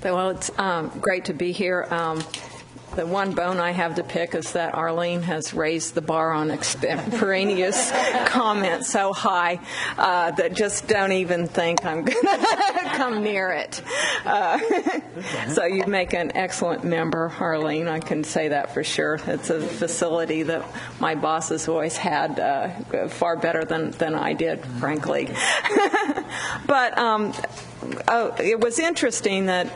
Well, it's great to be here. The one bone I have to pick is that Arlene has raised the bar on extemporaneous comments so high that just don't even think I'm going to come near it. So you make an excellent member, Arlene. I can say that for sure. It's a facility that my boss has always had far better than I did, frankly. But it was interesting that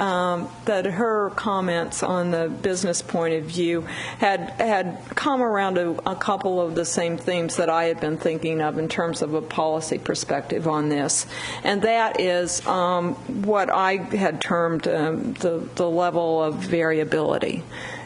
that her comments on the business point of view had come around to a couple of the same themes that I had been thinking of in terms of a policy perspective on this, and that is what I had termed the level of variability.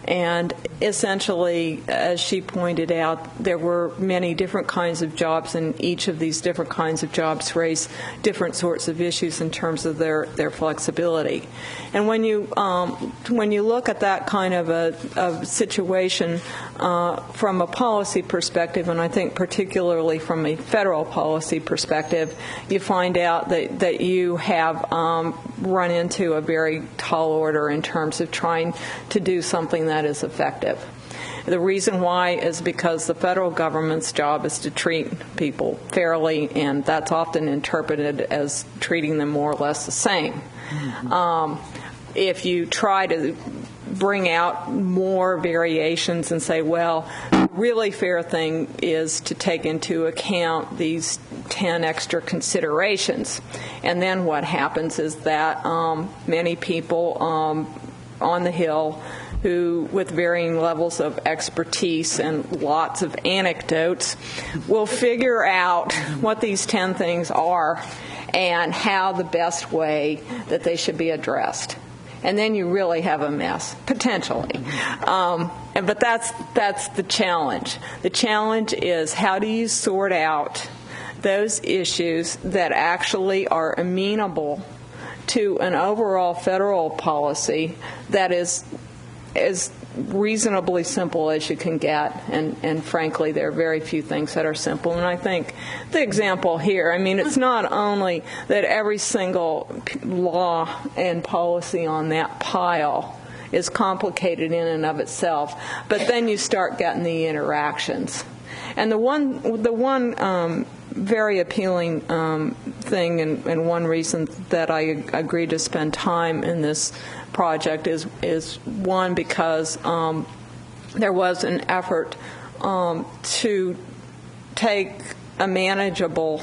And essentially, as she pointed out, there were many different kinds of jobs, and each of these different kinds of jobs raise different sorts of issues in terms of their flexibility. And when you look at that kind of a situation from a policy perspective, and I think particularly from a federal policy perspective, you find out that you have run into a very tall order in terms of trying to do something that is effective. The reason why is because the federal government's job is to treat people fairly, and that's often interpreted as treating them more or less the same. Mm-hmm. If you try to bring out more variations and say, well, the really fair thing is to take into account these 10 extra considerations. And then what happens is that many people on the Hill who, with varying levels of expertise and lots of anecdotes, will figure out what these 10 things are and how the best way that they should be addressed. And then you really have a mess, potentially. But that's the challenge. The challenge is, how do you sort out those issues that actually are amenable to an overall federal policy that is as reasonably simple as you can get, and frankly, there are very few things that are simple. And I think the example here, I mean, it's not only that every single law and policy on that pile is complicated in and of itself, but then you start getting the interactions. And the one very appealing thing, and one reason that I agreed to spend time in this project is one, because there was an effort to take a manageable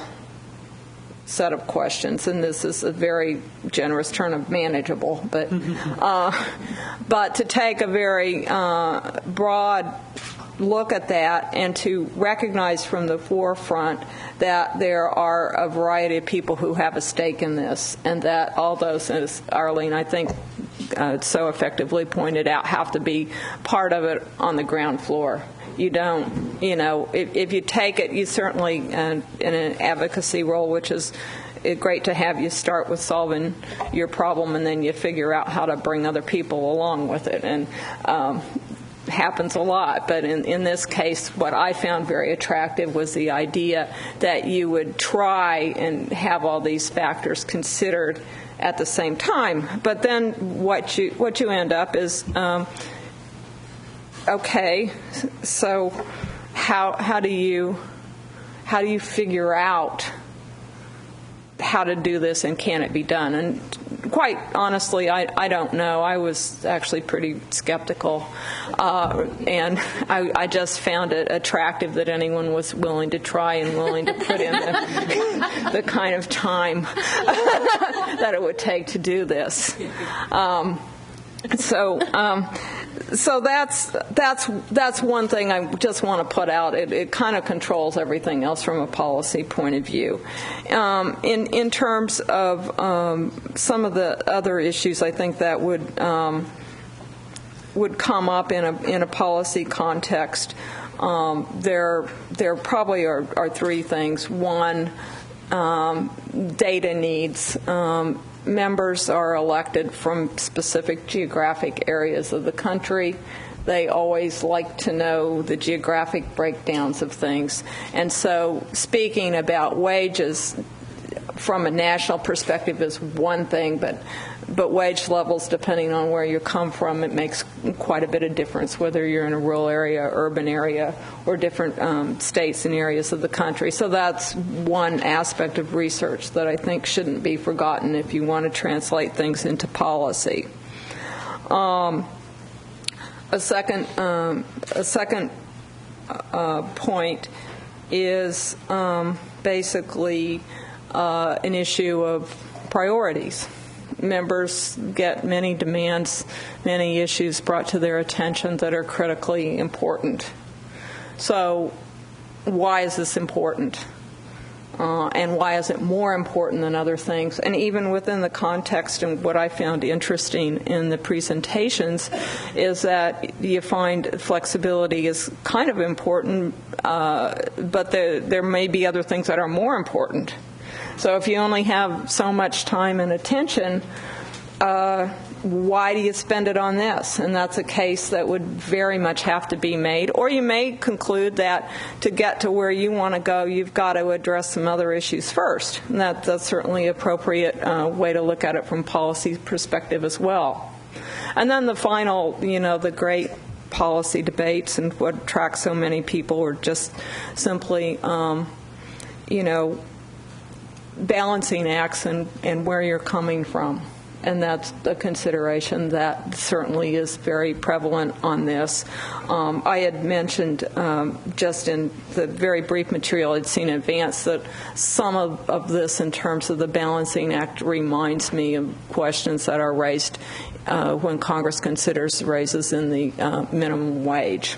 set of questions, and this is a very generous term of manageable, but to take a very broad look at that and to recognize from the forefront that there are a variety of people who have a stake in this, and that all those, as Arlene, I think, so effectively pointed out, have to be part of it on the ground floor. You don't, if you take it, you certainly, in an advocacy role, which is great to have, you start with solving your problem and then you figure out how to bring other people along with it. And happens a lot, but in this case, what I found very attractive was the idea that you would try and have all these factors considered at the same time. But then what you end up is, okay, so how do you figure out how to do this, and can it be done? And quite honestly, I don't know. I was actually pretty skeptical, and I just found it attractive that anyone was willing to try and willing to put in the kind of time that it would take to do this. So that's one thing I just want to put out. It kind of controls everything else from a policy point of view. In terms of some of the other issues, I think that would come up in a policy context. There probably are three things. One, data needs. Members are elected from specific geographic areas of the country. They always like to know the geographic breakdowns of things. And so speaking about wages, from a national perspective is one thing, but wage levels, depending on where you come from, it makes quite a bit of difference, whether you're in a rural area, urban area, or different states and areas of the country. So that's one aspect of research that I think shouldn't be forgotten if you want to translate things into policy. A second point is basically an issue of priorities. Members get many demands, many issues brought to their attention that are critically important. So why is this important? And why is it more important than other things? And even within the context, and what I found interesting in the presentations is that you find flexibility is kind of important, but there may be other things that are more important. So if you only have so much time and attention, why do you spend it on this? And that's a case that would very much have to be made. Or you may conclude that to get to where you want to go, you've got to address some other issues first. And that's certainly an appropriate way to look at it from policy perspective as well. And then the final, the great policy debates and what attracts so many people are just simply, balancing acts and where you're coming from. And that's a consideration that certainly is very prevalent on this. I had mentioned just in the very brief material I'd seen in advance that some of this in terms of the balancing act reminds me of questions that are raised when Congress considers raises in the minimum wage.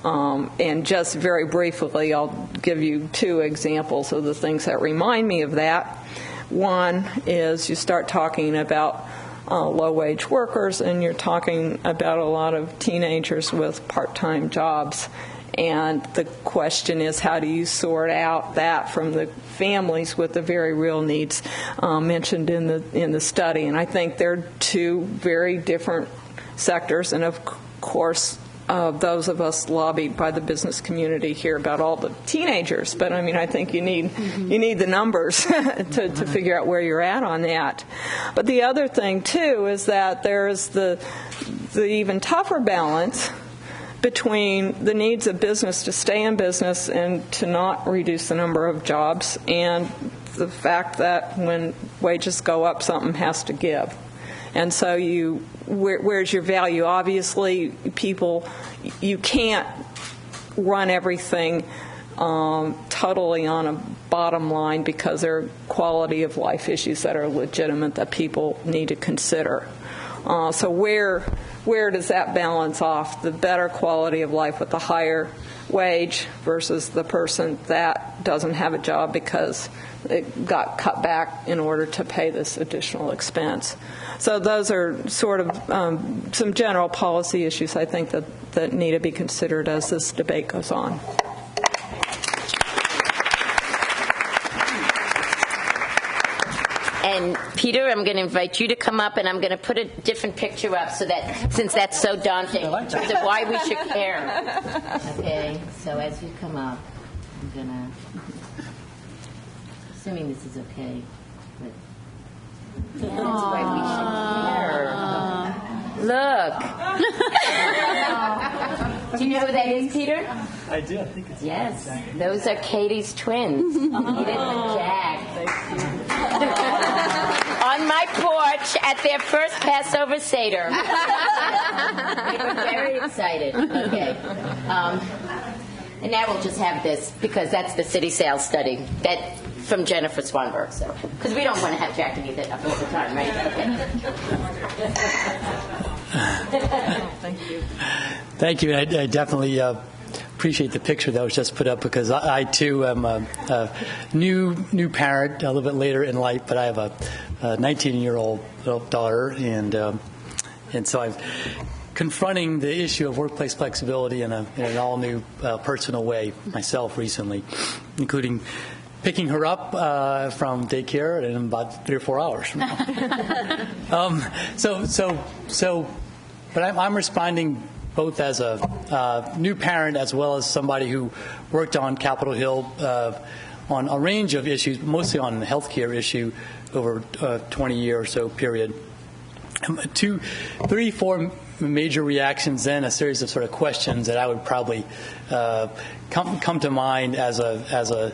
And just very briefly, I'll give you two examples of the things that remind me of that. One is you start talking about low-wage workers, and you're talking about a lot of teenagers with part-time jobs. And the question is, how do you sort out that from the families with the very real needs mentioned in the study? And I think they're two very different sectors, and of course, those of us lobbied by the business community hear about all the teenagers, but I think you need the numbers to figure out where you're at on that. But the other thing too is that there is the even tougher balance between the needs of business to stay in business and to not reduce the number of jobs, and the fact that when wages go up, something has to give. And so where's your value? Obviously, you can't run everything totally on a bottom line, because there are quality of life issues that are legitimate that people need to consider. So where does that balance off? The better quality of life with the higher wage versus the person that doesn't have a job because it got cut back in order to pay this additional expense. So those are sort of some general policy issues I think that need to be considered as this debate goes on. And Peter, I'm going to invite you to come up, and I'm going to put a different picture up so that, since that's so daunting, in terms of why we should care. Okay, so as you come up, I'm going to, assuming this is okay, but that's why we should care. Look. Do you know who that is, Peter? I do. I think it's yes. Those are Katie's twins, Edith and Jack. On my porch at their first Passover Seder. They were very excited. Okay. And now we'll just have this, because that's the city sales study that from Jennifer Swanberg. So, because we don't want to have Jack and Edith up all the time, right? Okay. Thank you. Thank you. I definitely appreciate the picture that was just put up, because I too am a new parent, a little bit later in life, but I have a 19-year-old daughter, and so I'm confronting the issue of workplace flexibility in an all-new personal way myself recently, including picking her up from daycare in about 3 or 4 hours from now. But I'm responding both as a new parent as well as somebody who worked on Capitol Hill on a range of issues, mostly on the healthcare issue over a 20-year or so period. 3, 4 major reactions, then a series of sort of questions that I would probably come to mind as a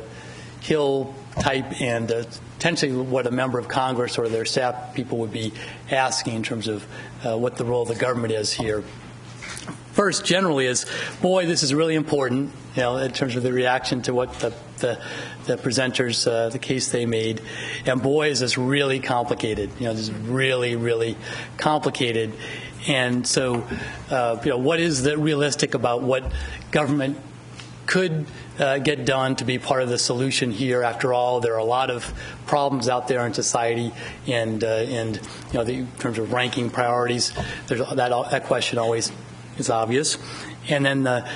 Hill type, and potentially what a member of Congress or their staff people would be asking in terms of what the role of the government is here. First, generally, is, boy, this is really important, in terms of the reaction to what the presenters, the case they made. And boy, is this really complicated. This is really, really complicated. And so, what is the realistic about what government could get done to be part of the solution here? After all, there are a lot of problems out there in society, and in terms of ranking priorities, there's that question always is obvious. And then the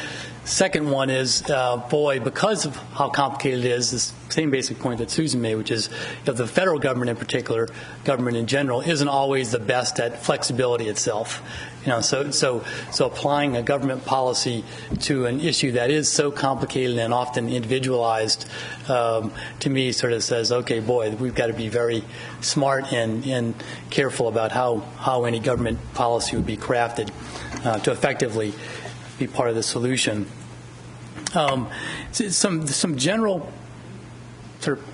second one is, boy, because of how complicated it is, this same basic point that Susan made, which is the federal government in particular, government in general, isn't always the best at flexibility itself. So applying a government policy to an issue that is so complicated and often individualized, to me, sort of says, okay, boy, we've got to be very smart and careful about how any government policy would be crafted to effectively be part of the solution. Some general sort of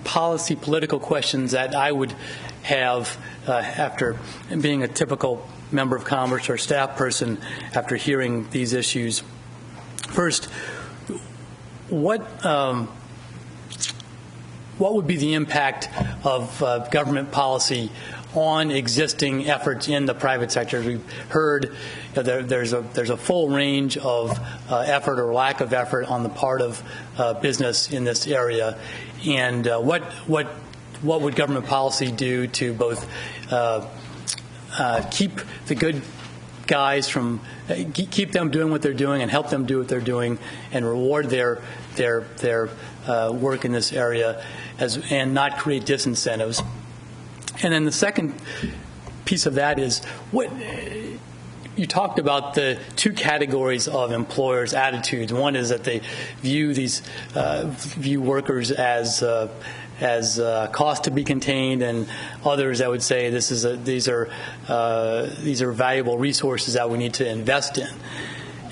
policy, political questions that I would have after being a typical member of Congress or staff person after hearing these issues. First, what would be the impact of government policy on existing efforts in the private sector? We've heard there's a full range of effort or lack of effort on the part of business in this area, and what would government policy do to both keep the good guys from keep them doing what they're doing and help them do what they're doing, and reward their work in this area, and not create disincentives. And then the second piece of that is, what you talked about, the two categories of employers' attitudes. One is that they view workers as cost to be contained, and others, I would say, these are valuable resources that we need to invest in.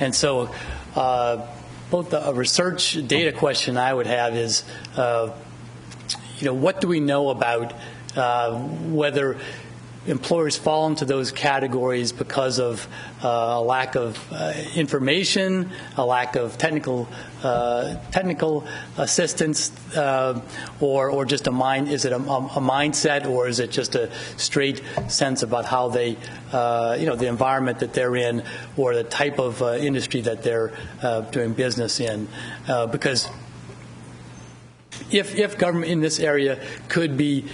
And so, both a research data question I would have is, what do we know about whether employers fall into those categories because of a lack of information, a lack of technical assistance, or just is it a mindset, or is it just a straight sense about how they, the environment that they're in, or the type of industry that they're doing business in? Because if government in this area could be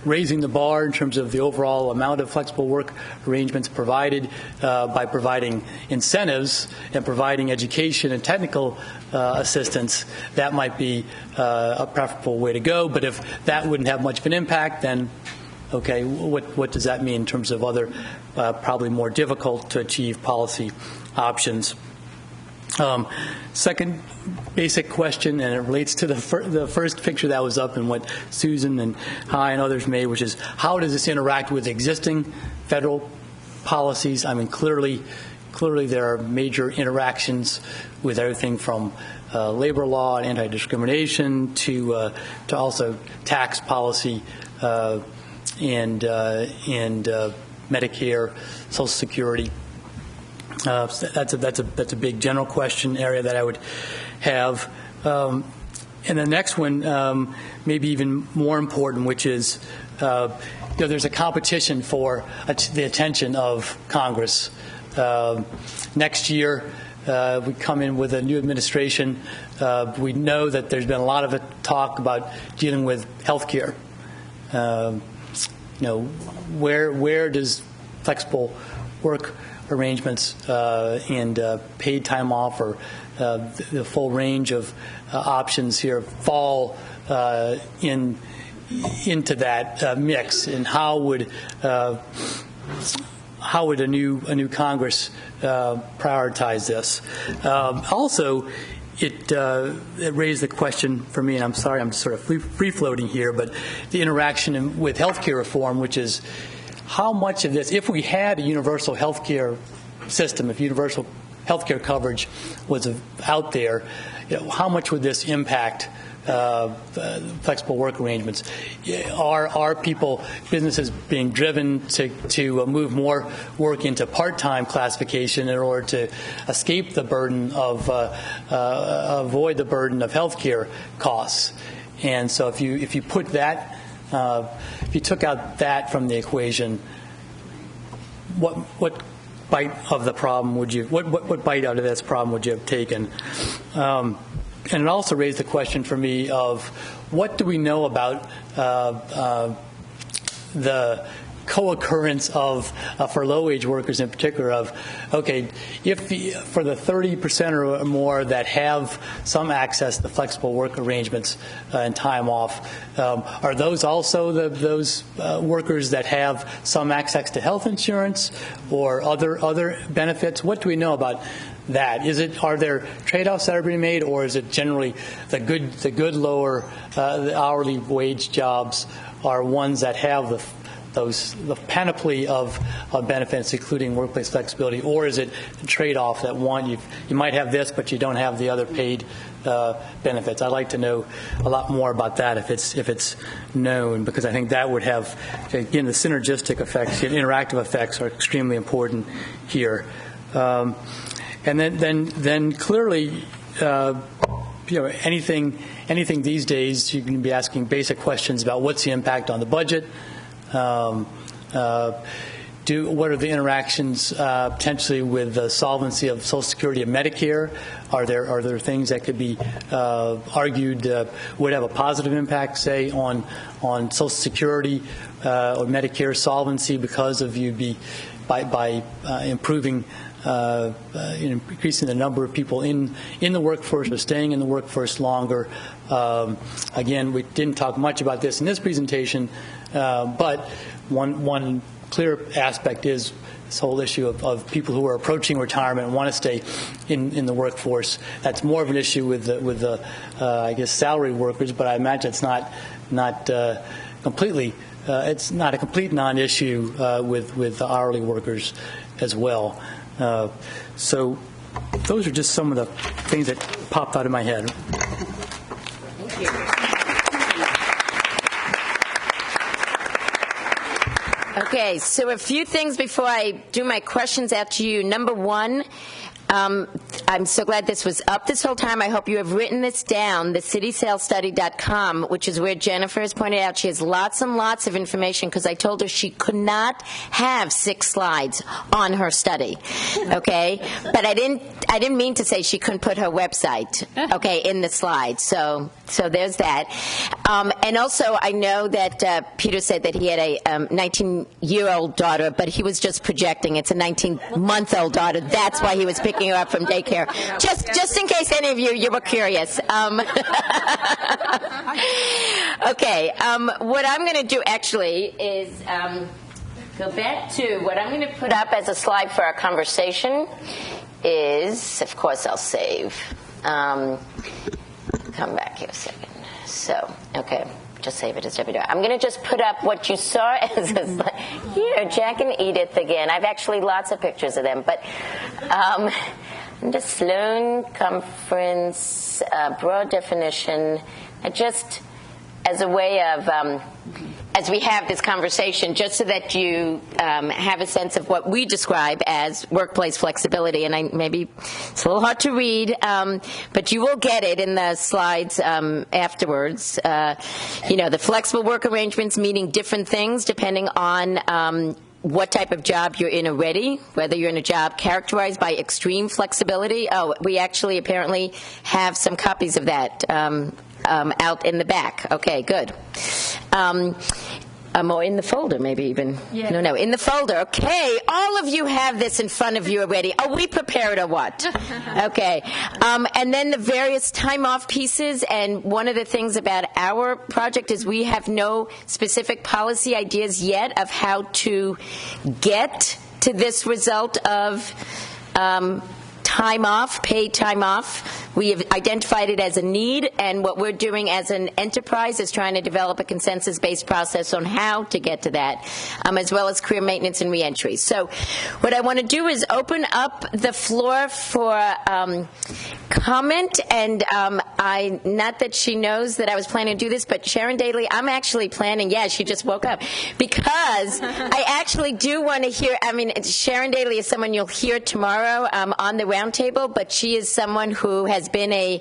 raising the bar in terms of the overall amount of flexible work arrangements provided by providing incentives and providing education and technical assistance, that might be a preferable way to go. But if that wouldn't have much of an impact, then okay, what does that mean in terms of other probably more difficult to achieve policy options? Second basic question, and it relates to the first picture that was up and what Susan and I and others made, which is, how does this interact with existing federal policies? I mean, clearly there are major interactions with everything from labor law and anti-discrimination to also tax policy and Medicare, Social Security. That's a big general question area that I would have. And the next one, maybe even more important, which is there's a competition for the attention of Congress. Next year, we come in with a new administration. We know that there's been a lot of talk about dealing with health care. Where does flexible work arrangements and paid time off, or the full range of options here fall into that mix, and how would a new Congress prioritize this? Also, it raised the question for me, and I'm sorry I'm sort of free-floating here, but the interaction with healthcare reform, which is how much of this, if we had a universal healthcare system, if universal healthcare coverage was out there, how much would this impact flexible work arrangements? Are businesses being driven to move more work into part-time classification in order to escape the burden of avoid the burden of healthcare costs? And so if you put that, if you took out that from the equation, what bite of the problem would you what bite out of this problem would you have taken? And it also raised the question for me of what do we know about the co-occurrence of, for low-wage workers in particular, of, okay, for the 30% or more that have some access to flexible work arrangements and time off, are those also those workers that have some access to health insurance or other benefits? What do we know about that? Are there trade-offs that are being made, or is it generally the good lower the hourly wage jobs are ones that have the panoply of benefits, including workplace flexibility, or is it a trade-off that you might have this, but you don't have the other paid benefits? I'd like to know a lot more about that if it's known, because I think that would have, again, the synergistic effects, the interactive effects are extremely important here. And then clearly, anything these days, you can be asking basic questions about what's the impact on the budget. What are the interactions potentially with the solvency of Social Security and Medicare? Are there things that could be argued would have a positive impact, say, on Social Security or Medicare solvency because of by improving increasing the number of people in the workforce or staying in the workforce longer? Again, we didn't talk much about this in this presentation, but one clear aspect is this whole issue of people who are approaching retirement and want to stay in the workforce. That's more of an issue with the I guess, salary workers, but I imagine it's not completely. It's not a complete non-issue with the hourly workers as well. So those are just some of the things that popped out of my head. Thank you. Okay, so a few things before I do my questions out to you. Number one, I'm so glad this was up this whole time. I hope you have written this down, the citysalesstudy.com, which is where Jennifer has pointed out she has lots and lots of information, because I told her she could not have 6 slides on her study, okay? But I didn't mean to say she couldn't put her website, okay, in the slide. So there's that. And also, I know that Peter said that he had a 19-year-old daughter, but he was just projecting. It's a 19-month-old daughter. That's why he was picking her up from daycare. Just in case any of you were curious. Okay. What I'm going to do actually is go back to what I'm going to put up as a slide for our conversation is, of course, I'll save. Come back here a second. So, okay. Just save it as WW. I'm going to just put up what you saw as a slide. Here, Jack and Edith again. I've actually lots of pictures of them. But the Sloan Conference, broad definition, just as a way of, as we have this conversation, just so that you have a sense of what we describe as workplace flexibility. And maybe it's a little hard to read, but you will get it in the slides afterwards. The flexible work arrangements meaning different things depending on what type of job you're in already, whether you're in a job characterized by extreme flexibility. Oh, we actually apparently have some copies of that out in the back. Okay, good. Or in the folder, maybe even. Yeah. No, in the folder. Okay, all of you have this in front of you already. Are we prepared or what? Okay. And then the various time-off pieces, and one of the things about our project is we have no specific policy ideas yet of how to get to this result of time off, paid time off. We have identified it as a need, and what we're doing as an enterprise is trying to develop a consensus-based process on how to get to that, as well as career maintenance and reentry. So what I want to do is open up the floor for comment, and not that she knows that I was planning to do this, but Sharon Daly, I'm actually planning, she just woke up, because I actually do want to hear, Sharon Daly is someone you'll hear tomorrow on the roundtable, but she is someone who has been a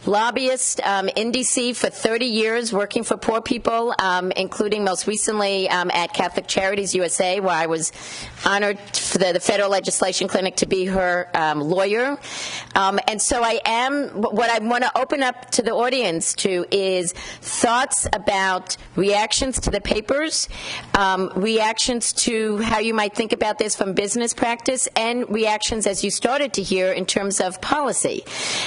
lobbyist in D.C. for 30 years, working for poor people, including most recently at Catholic Charities USA, where I was honored for the Federal Legislation Clinic to be her lawyer. And so what I want to open up to the audience to is thoughts about reactions to the papers, reactions to how you might think about this from business practice, and reactions, as you started to hear, in terms of policy.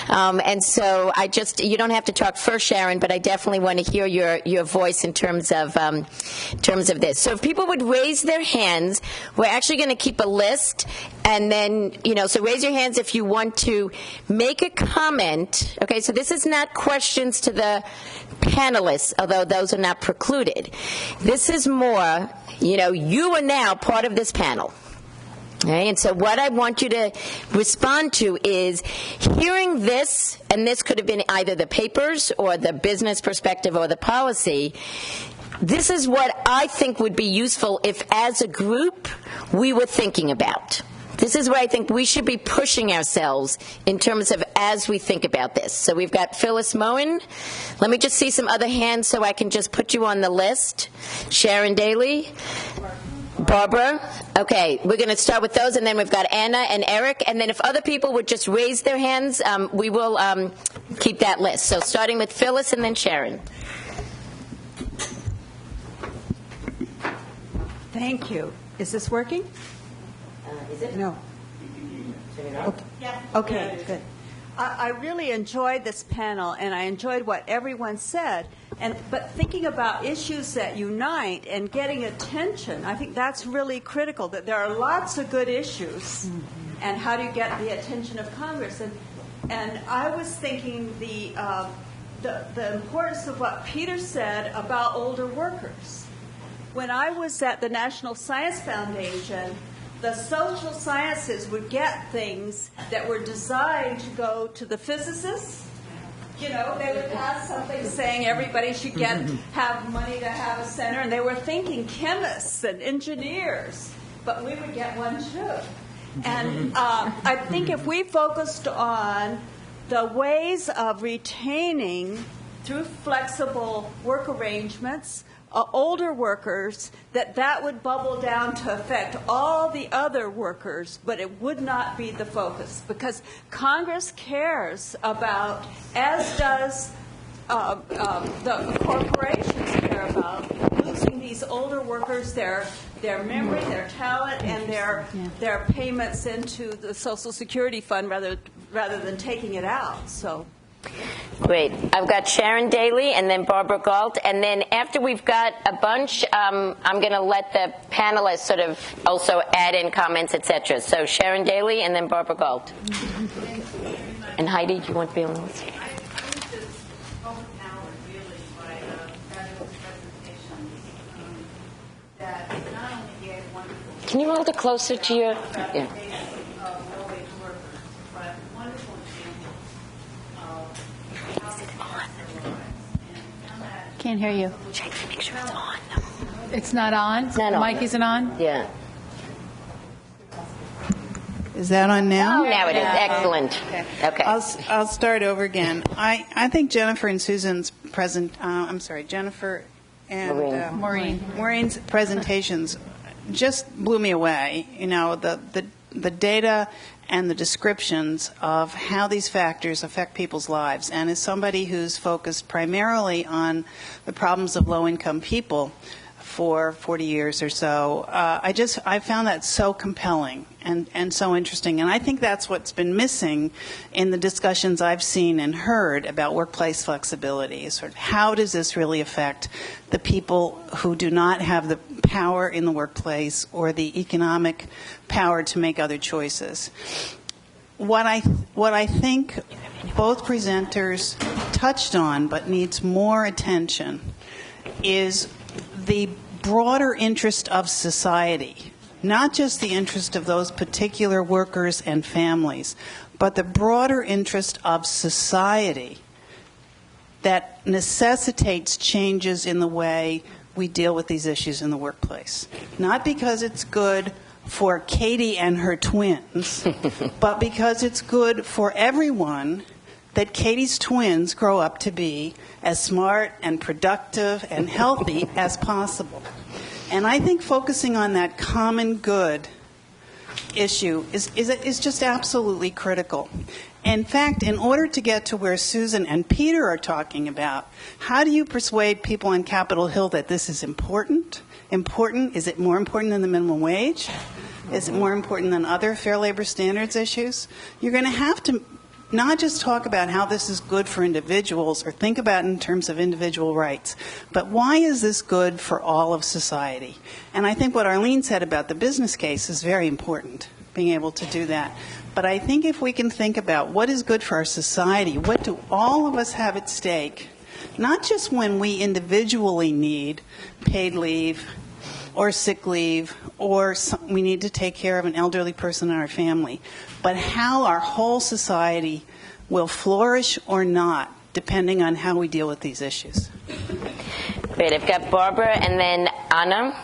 And so you don't have to talk first, Sharon, but I definitely want to hear your voice in terms of this. So if people would raise their hands, we're actually going to keep a list, and then, so raise your hands if you want to make a comment. Okay, so this is not questions to the panelists, although those are not precluded. This is more, you are now part of this panel. Okay, and so what I want you to respond to is hearing this, and this could have been either the papers or the business perspective or the policy. This is what I think would be useful if, as a group, we were thinking about. This is where I think we should be pushing ourselves in terms of as we think about this. So we've got Phyllis Moen. Let me just see some other hands so I can just put you on the list. Sharon Daly. Barbara. Okay, we're going to start with those, and then we've got Anna and Eric, and then if other people would just raise their hands, we will keep that list. So starting with Phyllis and then Sharon. Thank you. Is this working? Is it? No. Okay, okay, good. I really enjoyed this panel, and I enjoyed what everyone said. But thinking about issues that unite and getting attention, I think that's really critical, that there are lots of good issues, and how do you get the attention of Congress? And I was thinking the importance of what Peter said about older workers. When I was at the National Science Foundation, the social sciences would get things that were designed to go to the physicists. They would pass something saying everybody should have money to have a center, and they were thinking chemists and engineers, but we would get one too. And I think if we focused on the ways of retaining, through flexible work arrangements, older workers, that would bubble down to affect all the other workers, but it would not be the focus, because Congress cares about, as does the corporations care about, losing these older workers, their memory, their talent, and their payments into the Social Security Fund rather than taking it out. So. Great. I've got Sharon Daly and then Barbara Galt. And then after we've got a bunch, I'm going to let the panelists sort of also add in comments, et cetera. So Sharon Daly and then Barbara Galt. And Heidi, do you want to be on the list? Can you hold it closer to your... Yeah. Can't hear you. Check to make sure it's on. It's not on? It's not the on. mic isn't on? Yeah. Is that on now? Now it is. Excellent. Okay. I'll start over again. I think Jennifer and Susan's Jennifer and Maureen's presentations just blew me away. The data and the descriptions of how these factors affect people's lives. And as somebody who's focused primarily on the problems of low-income people for 40 years or so, I found that so compelling and so interesting. And I think that's what's been missing in the discussions I've seen and heard about workplace flexibility. Sort of how does this really affect the people who do not have the power in the workplace or the economic power to make other choices? what I think both presenters touched on, but needs more attention, is the broader interest of society, not just the interest of those particular workers and families, but the broader interest of society that necessitates changes in the way we deal with these issues in the workplace. Not because it's good for Katie and her twins, but because it's good for everyone that Katie's twins grow up to be as smart and productive and healthy as possible. And I think focusing on that common good issue is just absolutely critical. In fact, in order to get to where Susan and Peter are talking about, how do you persuade people on Capitol Hill that this is important? Important? Is it more important than the minimum wage? Is it more important than other Fair Labor Standards issues? You're going to have to not just talk about how this is good for individuals or think about it in terms of individual rights, but why is this good for all of society? And I think what Arlene said about the business case is very important, being able to do that. But I think if we can think about what is good for our society, what do all of us have at stake, not just when we individually need paid leave or sick leave or we need to take care of an elderly person in our family, but how our whole society will flourish or not, depending on how we deal with these issues. Great. I've got Barbara and then Anna.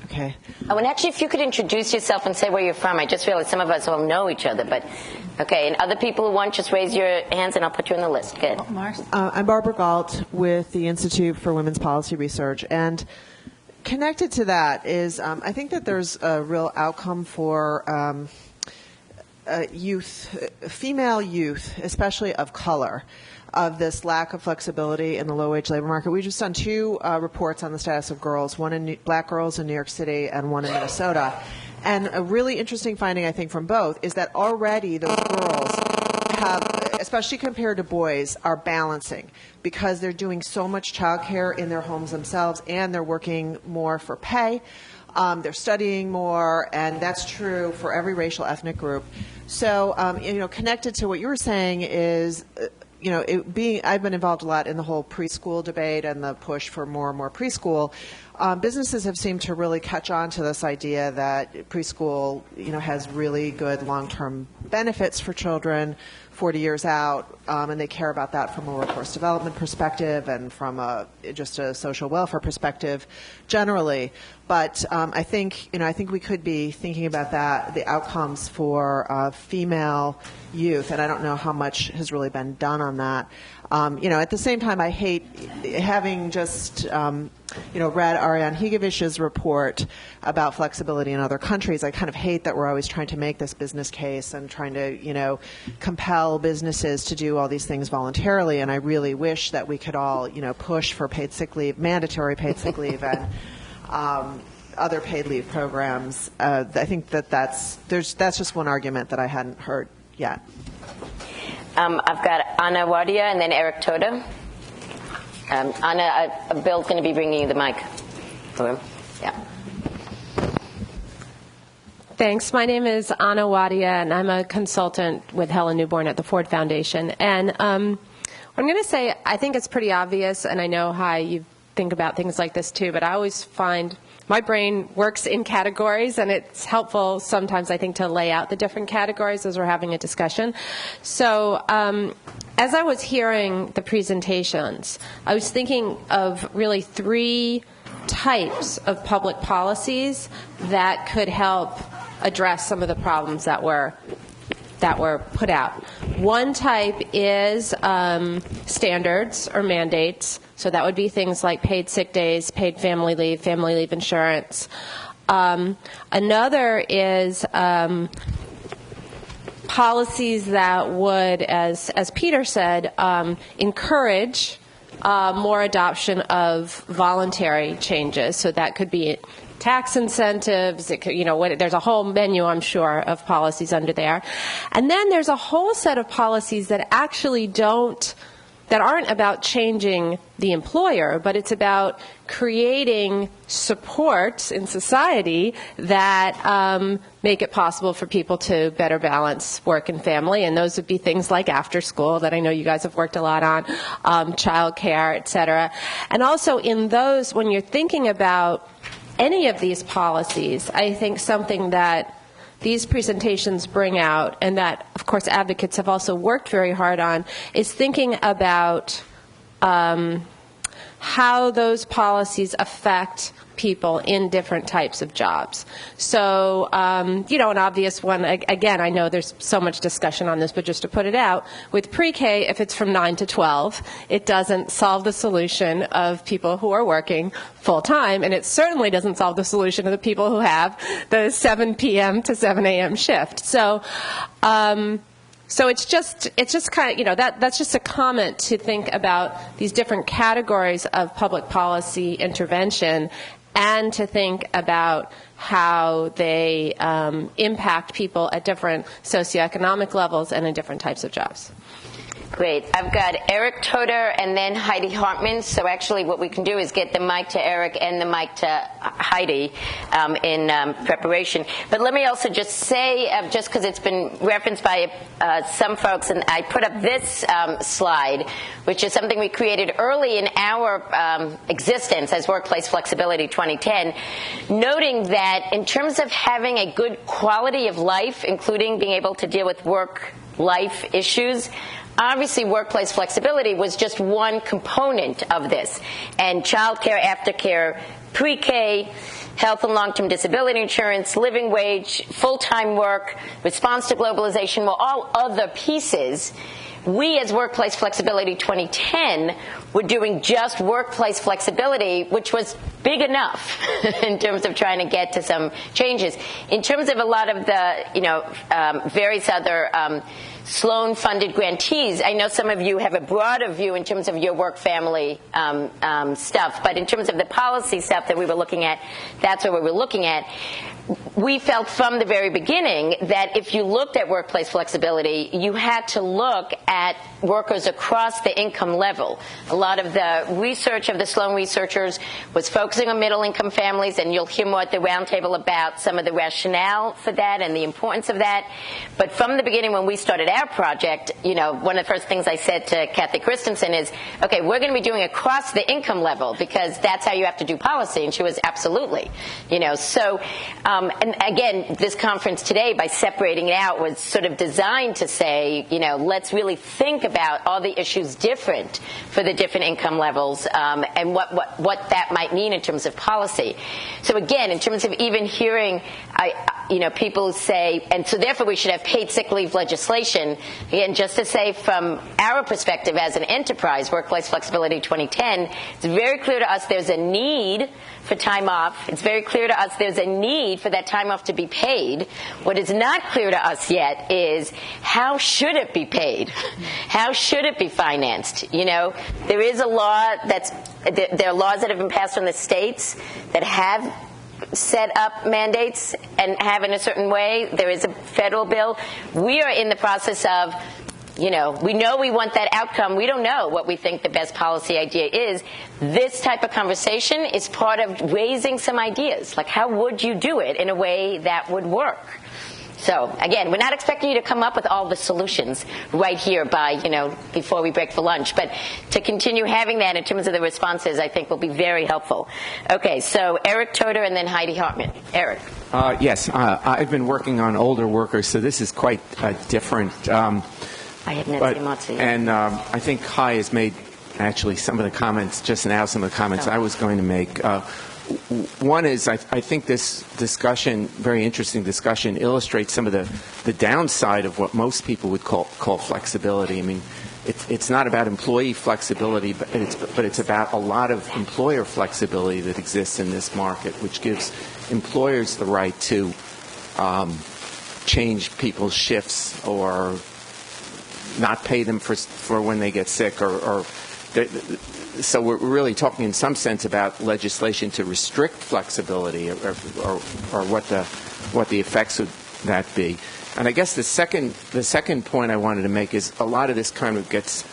Okay. Oh, and actually, if you could introduce yourself and say where you're from. I just realized some of us all know each other, but okay. And other people who want, just raise your hands and I'll put you on the list. Good. I'm Barbara Galt with the Institute for Women's Policy Research, and connected to that is I think that there's a real outcome for female youth, especially of color, of this lack of flexibility in the low-wage labor market. We've just done two reports on the status of girls, one in black girls in New York City and one in Minnesota. And a really interesting finding, I think, from both is that already those girls have, especially compared to boys, are balancing because they're doing so much childcare in their homes themselves and they're working more for pay. They're studying more, and that's true for every racial ethnic group. So, connected to what you were saying is, I've been involved a lot in the whole preschool debate and the push for more and more preschool. Businesses have seemed to really catch on to this idea that preschool, has really good long-term benefits for children 40 years out, and they care about that from a workforce development perspective and from just a social welfare perspective generally. But I think we could be thinking about that, the outcomes for female youth, and I don't know how much has really been done on that. At the same time, I hate having just read Ariane Higovich's report about flexibility in other countries. I kind of hate that we're always trying to make this business case and trying to, compel businesses to do all these things voluntarily. And I really wish that we could all, push for paid sick leave, mandatory paid sick leave, and other paid leave programs. I think that's just one argument that I hadn't heard yet. I've got Anna Wadia and then Eric Toda. Anna, Bill's going to be bringing you the mic. Yeah. Thanks. My name is Anna Wadia, and I'm a consultant with Helen Newborn at the Ford Foundation. And I'm going to say I think it's pretty obvious, and I know how you think about things like this too, but I always find my brain works in categories, and it's helpful sometimes, I think, to lay out the different categories as we're having a discussion. So as I was hearing the presentations, I was thinking of really three types of public policies that could help address some of the problems that were put out. One type is standards or mandates. So that would be things like paid sick days, paid family leave insurance. Another is policies that would, as Peter said, encourage more adoption of voluntary changes. So that could be tax incentives. It could, there's a whole menu, I'm sure, of policies under there. And then there's a whole set of policies that actually don't that aren't about changing the employer, but it's about creating supports in society that make it possible for people to better balance work and family. And those would be things like after school that I know you guys have worked a lot on, child care, et cetera. And also in those, when you're thinking about any of these policies, I think something that these presentations bring out, and that, of course, advocates have also worked very hard on, is thinking about how those policies affect people in different types of jobs. So, an obvious one, again, I know there's so much discussion on this, but just to put it out, with pre-K, if it's from 9 to 12, it doesn't solve the solution of people who are working full-time, and it certainly doesn't solve the solution of the people who have the 7 p.m. to 7 a.m. shift. So it's just kind of, that's just a comment to think about these different categories of public policy intervention, and to think about how they impact people at different socioeconomic levels and in different types of jobs. Great. I've got Eric Toder and then Heidi Hartman. So actually what we can do is get the mic to Eric and the mic to Heidi in preparation. But let me also just say, just because it's been referenced by some folks, and I put up this slide, which is something we created early in our existence as Workplace Flexibility 2010, noting that in terms of having a good quality of life, including being able to deal with work-life issues, obviously, workplace flexibility was just one component of this. And childcare, aftercare, pre-K, health and long-term disability insurance, living wage, full-time work, response to globalization, well, all other pieces. We, as Workplace Flexibility 2010, were doing just workplace flexibility, which was big enough in terms of trying to get to some changes. In terms of a lot of the, various other Sloan-funded grantees, I know some of you have a broader view in terms of your work-family stuff, but in terms of the policy stuff that we were looking at, that's what we were looking at. We felt from the very beginning that if you looked at workplace flexibility, you had to look at workers across the income level. A lot of the research of the Sloan researchers was focusing on middle-income families, and you'll hear more at the roundtable about some of the rationale for that and the importance of that. But from the beginning, when we started our project, one of the first things I said to Kathy Christensen is, okay, we're going to be doing across the income level because that's how you have to do policy. And she was absolutely, so. And again, this conference today, by separating it out, was sort of designed to say, let's really think about all the issues different for the different income levels and what that might mean in terms of policy. So again, in terms of even hearing, people say, and so therefore we should have paid sick leave legislation. Again, just to say from our perspective as an enterprise, Workplace Flexibility 2010, it's very clear to us there's a need for time off. It's very clear to us there's a need for that time off to be paid. What is not clear to us yet is how should it be paid? How should it be financed? There is a law there are laws that have been passed on the states that have set up mandates and have in a certain way. There is a federal bill. We are in the process of we know we want that outcome. We don't know what we think the best policy idea is. This type of conversation is part of raising some ideas. Like, how would you do it in a way that would work? So, again, we're not expecting you to come up with all the solutions right here by, before we break for lunch. But to continue having that in terms of the responses, I think will be very helpful. Okay, so Eric Toder and then Heidi Hartman. Eric. Yes, I've been working on older workers, so this is quite different. I had Nancy Motzi. And I think Kai has made actually some of the comments just now, some of the comments I was going to make. One is I think this discussion, very interesting discussion, illustrates some of the downside of what most people would call flexibility. I mean, it's not about employee flexibility, but it's about a lot of employer flexibility that exists in this market, which gives employers the right to change people's shifts or not pay them for when they get sick, or so we're really talking in some sense about legislation to restrict flexibility, or what the effects would that be. And I guess the second point I wanted to make is a lot of this kind of gets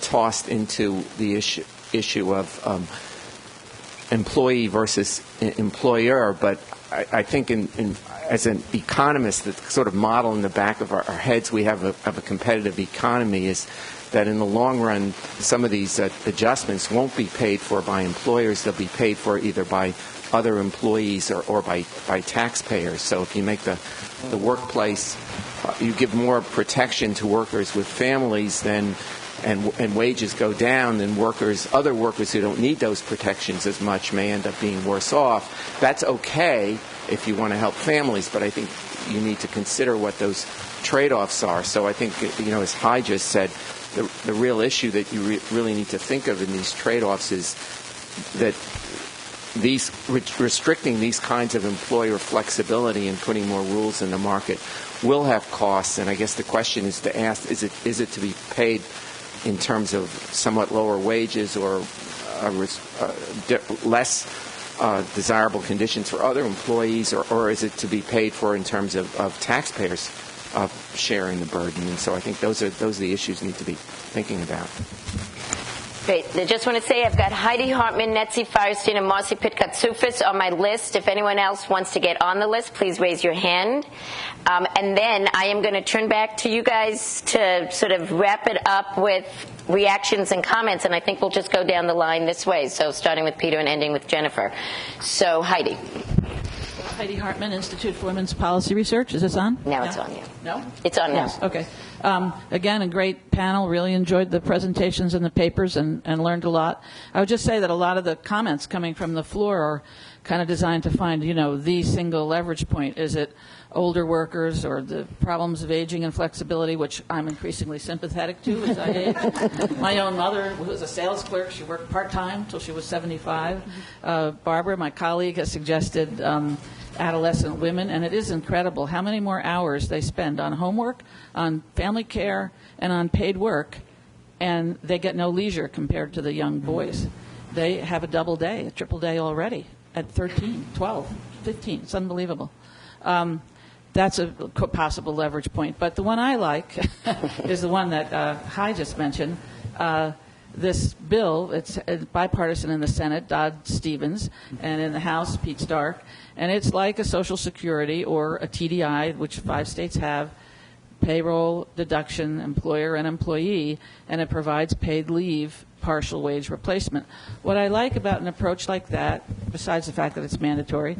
tossed into the issue of employee versus employer, but I think as an economist, the sort of model in the back of our heads we have of a competitive economy is that in the long run, some of these adjustments won't be paid for by employers. They'll be paid for either by other employees or by taxpayers. So if you make the workplace, you give more protection to workers with families and wages go down, then other workers who don't need those protections as much may end up being worse off. That's okay if you want to help families, but I think you need to consider what those trade-offs are. So I think, as Hai just said, the real issue that you really need to think of in these trade-offs is that restricting these kinds of employer flexibility and putting more rules in the market will have costs. And I guess the question is to ask: is it to be paid in terms of somewhat lower wages or less desirable conditions for other employees, or is it to be paid for in terms of taxpayers sharing the burden? And so I think those are the issues we need to be thinking about. Great. I just want to say I've got Heidi Hartman, Netzi Firestein, and Marcy Pitkatsufis on my list. If anyone else wants to get on the list, please raise your hand. And then I am going to turn back to you guys to sort of wrap it up with reactions and comments, and I think we'll just go down the line this way, so starting with Peter and ending with Jennifer. So, Heidi. Heidi Hartman, Institute for Women's Policy Research. Is this on? Now it's on, yeah. No? It's on now. Yes, okay. Again, a great panel. Really enjoyed the presentations and the papers and learned a lot. I would just say that a lot of the comments coming from the floor are kind of designed to find, the single leverage point. Is it older workers or the problems of aging and flexibility, which I'm increasingly sympathetic to as I age. My own mother was a sales clerk. She worked part-time until she was 75. Barbara, my colleague, has suggested adolescent women, and it is incredible how many more hours they spend on homework, on family care, and on paid work, and they get no leisure compared to the young boys. They have a double day, a triple day already at 13, 12, 15. It's unbelievable. That's a possible leverage point. But the one I like is the one that Hai just mentioned. This bill, it's bipartisan in the Senate, Dodd-Stevens, and in the House, Pete Stark. And it's like a Social Security or a TDI, which 5 states have, payroll deduction, employer and employee, and it provides paid leave, partial wage replacement. What I like about an approach like that, besides the fact that it's mandatory,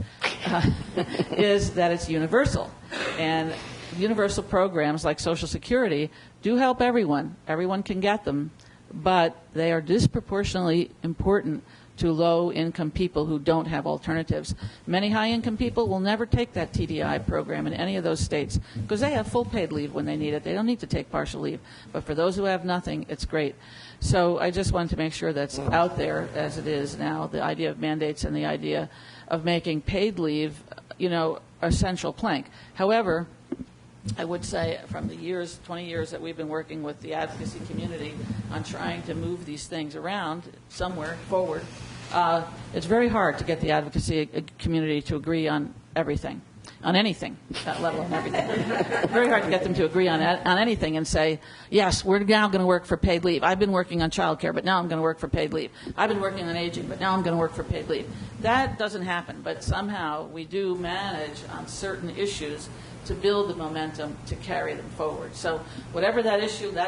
is that it's universal. And universal programs like Social Security do help everyone. Everyone can get them, but they are disproportionately important to low-income people who don't have alternatives. Many high-income people will never take that TDI program in any of those states because they have full paid leave when they need it. They don't need to take partial leave. But for those who have nothing, it's great. So I just wanted to make sure that's out there as it is now, the idea of mandates and the idea of making paid leave, a central plank. However, I would say from the 20 years that we've been working with the advocacy community on trying to move these things around somewhere forward, it's very hard to get the advocacy community to agree on everything, on anything, that level on everything. Very hard to get them to agree on anything and say, yes, we're now going to work for paid leave. I've been working on child care, but now I'm going to work for paid leave. I've been working on aging, but now I'm going to work for paid leave. That doesn't happen, but somehow we do manage on certain issues to build the momentum to carry them forward. So whatever that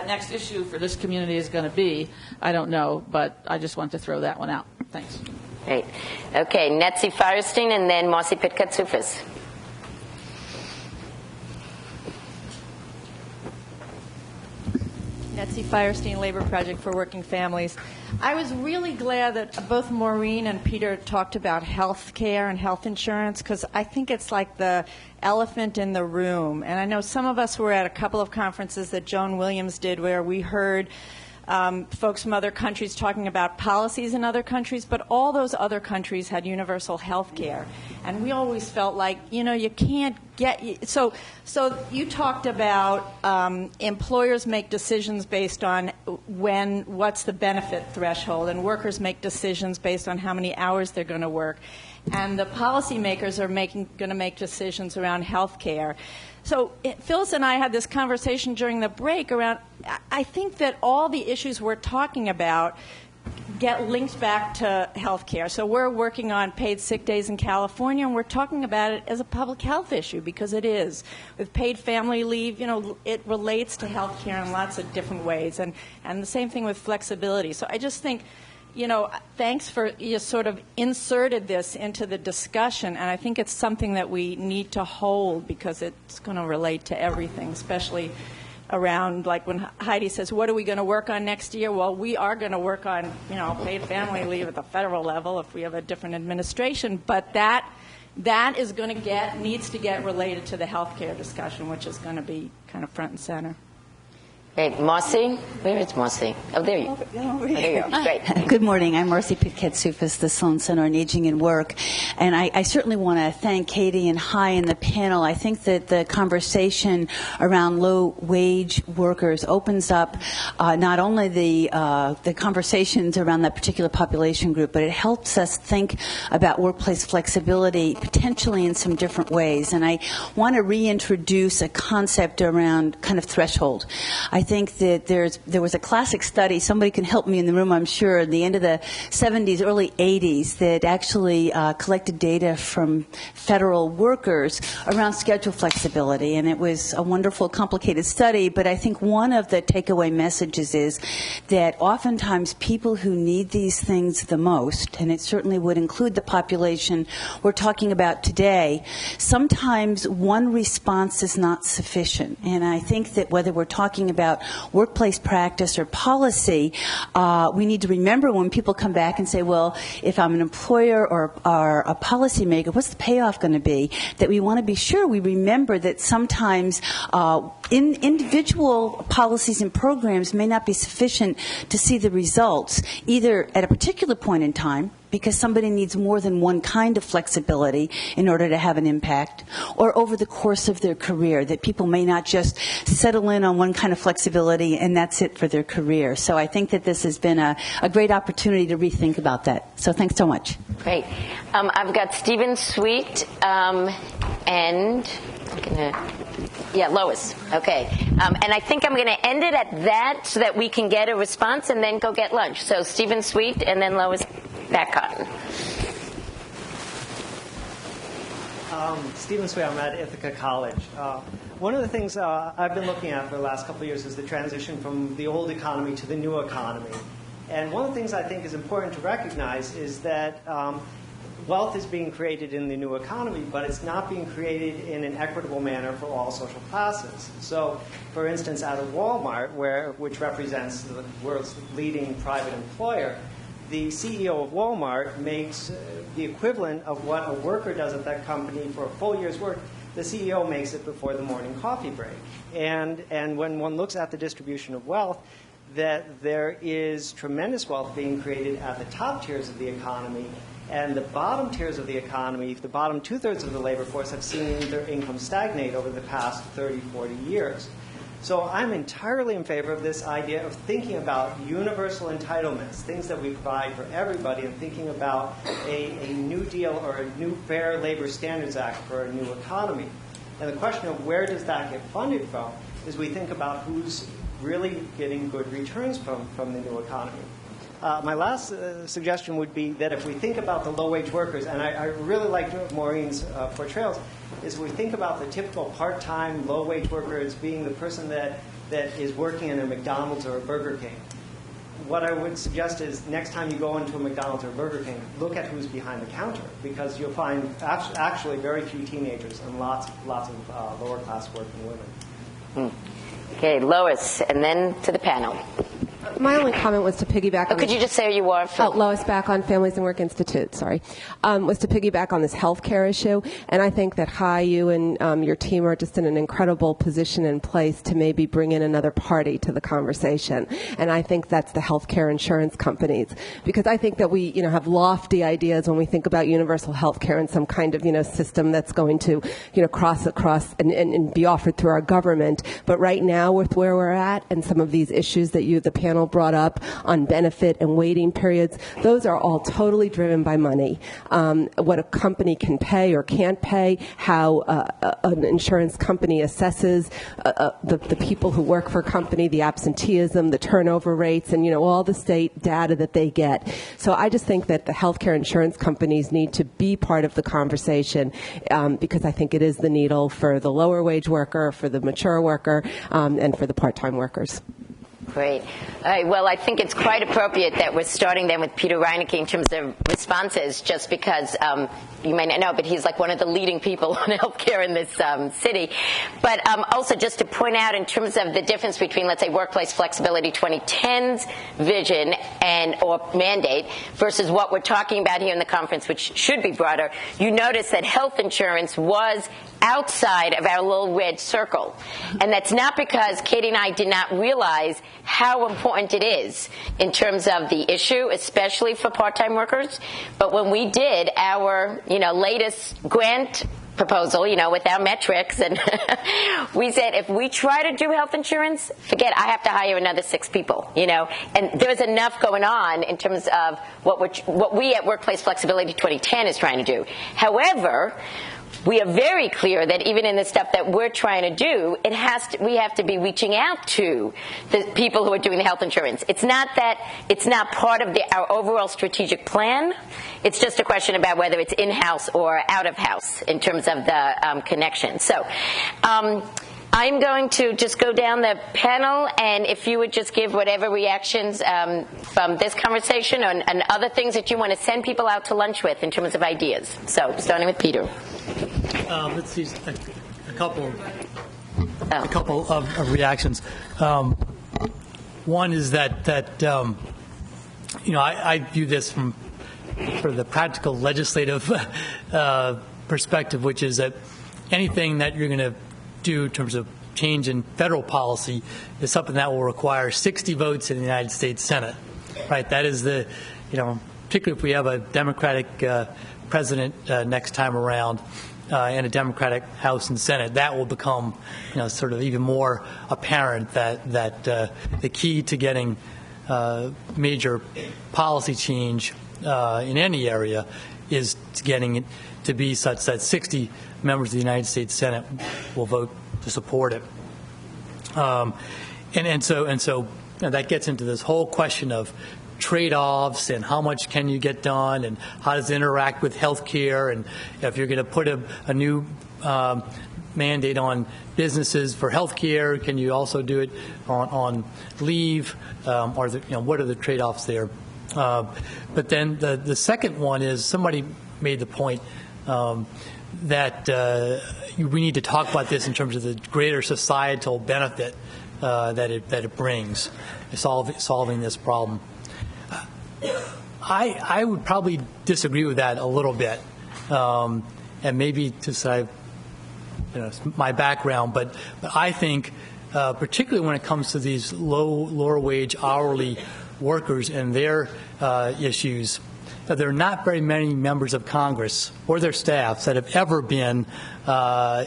next issue for this community is going to be, I don't know, but I just want to throw that one out. Thanks. Great. Okay, Netzi Firestein and then Marcy Pitkatsufis. Netzi Firestein, Labor Project for Working Families. I was really glad that both Maureen and Peter talked about health care and health insurance because I think it's like the elephant in the room. And I know some of us were at a couple of conferences that Joan Williams did where we heard folks from other countries talking about policies in other countries, but all those other countries had universal health care. And we always felt like, you can't So you talked about employers make decisions based on what's the benefit threshold, and workers make decisions based on how many hours they're going to work, and the policymakers are going to make decisions around health care. So Phyllis and I had this conversation during the break around, I think that all the issues we're talking about get linked back to health care. So we're working on paid sick days in California, and we're talking about it as a public health issue, because it is. With paid family leave, it relates to health care in lots of different ways, and the same thing with flexibility. So I just think, thanks for you sort of inserted this into the discussion, and I think it's something that we need to hold, because it's going to relate to everything, especially around, like when Heidi says, what are we going to work on next year? Well, we are going to work on, paid family leave at the federal level if we have a different administration, but that is going to needs to get related to the health care discussion, which is going to be kind of front and center. Great. Marcy? Where is Marcy? Oh, there you go. There you go. Great. Good morning. I'm Marcy Piquet-Sufis, the Sloan Center on Aging and Work. And I certainly want to thank Katie and Hai and the panel. I think that the conversation around low-wage workers opens up not only the conversations around that particular population group, but it helps us think about workplace flexibility potentially in some different ways. And I want to reintroduce a concept around kind of threshold. I think that there was a classic study, somebody can help me in the room, I'm sure, at the end of the 70s, early 80s, that actually collected data from federal workers around schedule flexibility. And it was a wonderful, complicated study, but I think one of the takeaway messages is that oftentimes people who need these things the most, and it certainly would include the population we're talking about today, sometimes one response is not sufficient. And I think that whether we're talking about workplace practice or policy, we need to remember when people come back and say, well, if I'm an employer or a policymaker, what's the payoff going to be? That we want to be sure we remember that sometimes individual policies and programs may not be sufficient to see the results, either at a particular point in time, because somebody needs more than one kind of flexibility in order to have an impact, or over the course of their career, that people may not just settle in on one kind of flexibility and that's it for their career. So I think that this has been a great opportunity to rethink about that. So thanks so much. Great. I've got Stephen Sweet and Lois. Okay. And I think I'm going to end it at that so that we can get a response and then go get lunch. So Stephen Sweet and then Lois Hattan. Stephen Sweet, I'm at Ithaca College. One of the things I've been looking at for the last couple of years is the transition from the old economy to the new economy. And one of the things I think is important to recognize is that wealth is being created in the new economy, but it's not being created in an equitable manner for all social classes. So, for instance, out of Walmart, which represents the world's leading private employer, the CEO of Walmart makes the equivalent of what a worker does at that company for a full year's work. The CEO makes it before the morning coffee break. And when one looks at the distribution of wealth, that there is tremendous wealth being created at the top tiers of the economy, and the bottom tiers of the economy, the bottom two-thirds of the labor force, have seen their income stagnate over the past 30, 40 years. So I'm entirely in favor of this idea of thinking about universal entitlements, things that we provide for everybody, and thinking about a new deal or a new Fair Labor Standards Act for a new economy. And the question of where does that get funded from is we think about who's really getting good returns from the new economy. My last suggestion would be that if we think about the low-wage workers, and I really like Maureen's portrayals, is we think about the typical part-time low-wage worker as being the person that is working in a McDonald's or a Burger King. What I would suggest is next time you go into a McDonald's or Burger King, look at who's behind the counter, because you'll find actually very few teenagers and lots of lower-class working women. Okay, Lois, and then to the panel. My only comment was to piggyback on... Could you just say who you are? Lois Back on Families and Work Institute, sorry. Was to piggyback on this health care issue. And I think that, you and your team are just in an incredible position and place to maybe bring in another party to the conversation. And I think that's the health care insurance companies. Because I think that we, have lofty ideas when we think about universal health care and some kind of, system that's going to, cross across and be offered through our government. But right now, with where we're at and some of these issues that the panel brought up on benefit and waiting periods, those are all totally driven by money. What a company can pay or can't pay, how an insurance company assesses the people who work for a company, the absenteeism, the turnover rates, and all the state data that they get. So I just think that the healthcare insurance companies need to be part of the conversation because I think it is the needle for the lower wage worker, for the mature worker, and for the part-time workers. Great. All right, well, I think it's quite appropriate that we're starting then with Peter Reinecke in terms of responses, just because you may not know, but he's like one of the leading people on healthcare in this city. But also just to point out in terms of the difference between, let's say, Workplace Flexibility 2010's vision or mandate versus what we're talking about here in the conference, which should be broader, you notice that health insurance was outside of our little red circle. And that's not because Katie and I did not realize how important it is in terms of the issue, especially for part-time workers. But when we did our, latest grant proposal, with our metrics, and we said, if we try to do health insurance, forget, I have to hire another 6 people, and there's enough going on in terms of what we at Workplace Flexibility 2010 is trying to do. However, we are very clear that even in the stuff that we're trying to do, we have to be reaching out to the people who are doing the health insurance. It's not that it's not part of our overall strategic plan. It's just a question about whether it's in-house or out-of-house in terms of the connection. So I'm going to just go down the panel, and if you would just give whatever reactions from this conversation and other things that you want to send people out to lunch with in terms of ideas. So starting with Peter. Let's see a couple of reactions. One is that I view this from the practical legislative perspective, which is that anything that you're going to do in terms of change in federal policy is something that will require 60 votes in the United States Senate. Right? That is particularly if we have a Democratic president next time around and a Democratic House and Senate, that will become sort of even more apparent that the key to getting major policy change in any area is getting it to be such that 60 members of the United States Senate will vote to support it. And so that gets into this whole question of trade-offs and how much can you get done and how does it interact with health care, and if you're going to put a new mandate on businesses for health care, can you also do it on leave, or what are the trade-offs there? But then the second one is, somebody made the point that we need to talk about this in terms of the greater societal benefit that it brings, solving this problem. I would probably disagree with that a little bit, and maybe just my background, but I think particularly when it comes to these lower wage hourly workers and their issues, that there are not very many members of Congress or their staffs that have ever been, at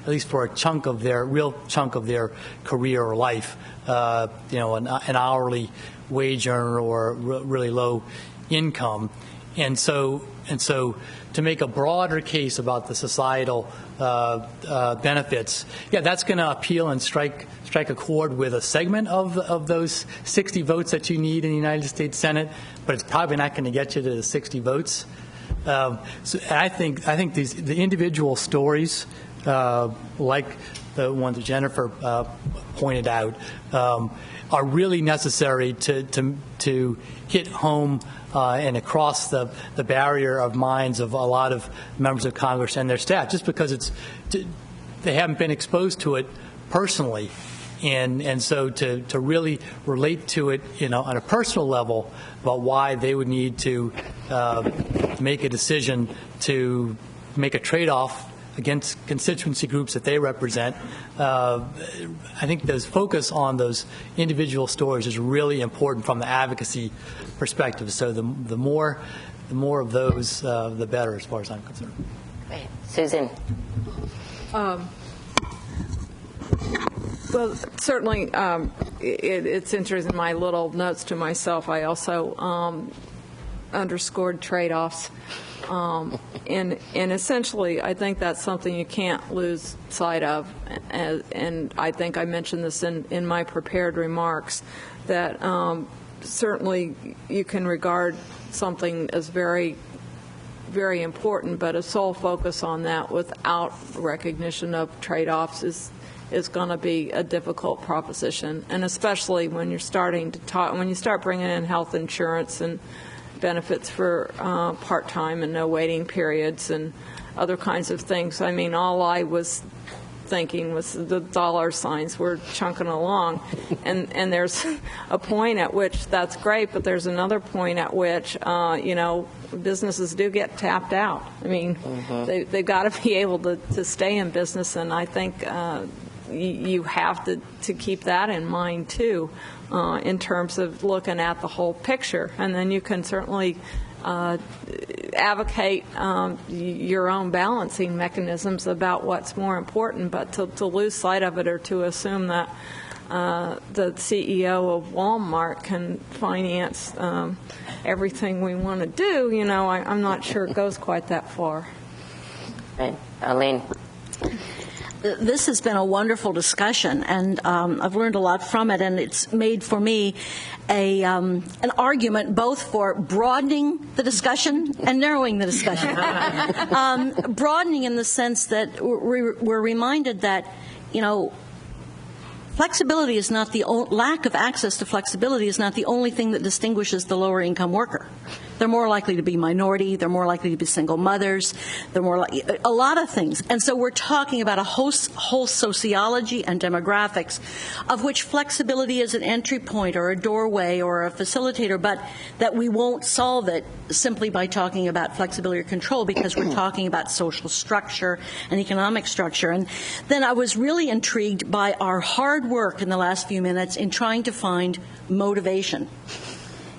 least for a real chunk of their career or life, an hourly wage earner or really low income. And so to make a broader case about the societal benefits, that's going to appeal and strike a chord with a segment of those 60 votes that you need in the United States Senate, but it's probably not going to get you to the 60 votes. So I think the individual stories, like the ones that Jennifer pointed out, are really necessary to hit home and across the barrier of minds of a lot of members of Congress and their staff, just because they haven't been exposed to it personally. And so to really relate to it, on a personal level about why they would need to make a decision to make a trade-off against constituency groups that they represent. I think this focus on those individual stories is really important from the advocacy perspective. So the more of those, the better, as far as I'm concerned. Great. Susan. Well, certainly, it's interesting. My little notes to myself, I also underscored trade-offs. And essentially, I think that's something you can't lose sight of. And I think I mentioned this in my prepared remarks, that certainly you can regard something as very, very important, but a sole focus on that without recognition of trade-offs is going to be a difficult proposition. And especially when you're starting to talk, when you start bringing in health insurance and benefits for part-time and no waiting periods and other kinds of things. I mean, all I was thinking was the dollar signs were chunking along. And there's a point at which that's great, but there's another point at which, businesses do get tapped out. I mean, they've got to be able to stay in business, and I think you have to keep that in mind, too, in terms of looking at the whole picture. And then you can certainly advocate your own balancing mechanisms about what's more important, but to lose sight of it or to assume that the CEO of Walmart can finance everything we want to do, I'm not sure it goes quite that far. Right. Arlene. This has been a wonderful discussion, and I've learned a lot from it, and it's made for me an argument both for broadening the discussion and narrowing the discussion. Broadening in the sense that we're reminded that, flexibility is not the lack of access to flexibility is not the only thing that distinguishes the lower income worker. They're more likely to be minority. They're more likely to be single mothers. They're more like a lot of things. And so we're talking about a whole sociology and demographics of which flexibility is an entry point or a doorway or a facilitator, but that we won't solve it simply by talking about flexibility or control, because we're talking about social structure and economic structure. And then I was really intrigued by our hard work in the last few minutes in trying to find motivation.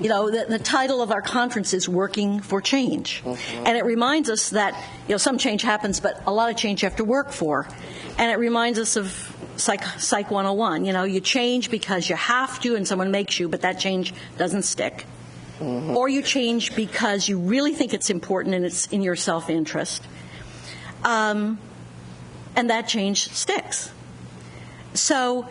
The title of our conference is Working for Change. And it reminds us that, some change happens, but a lot of change you have to work for. And it reminds us of Psych 101. You change because you have to and someone makes you, but that change doesn't stick. Or you change because you really think it's important and it's in your self-interest. And that change sticks. So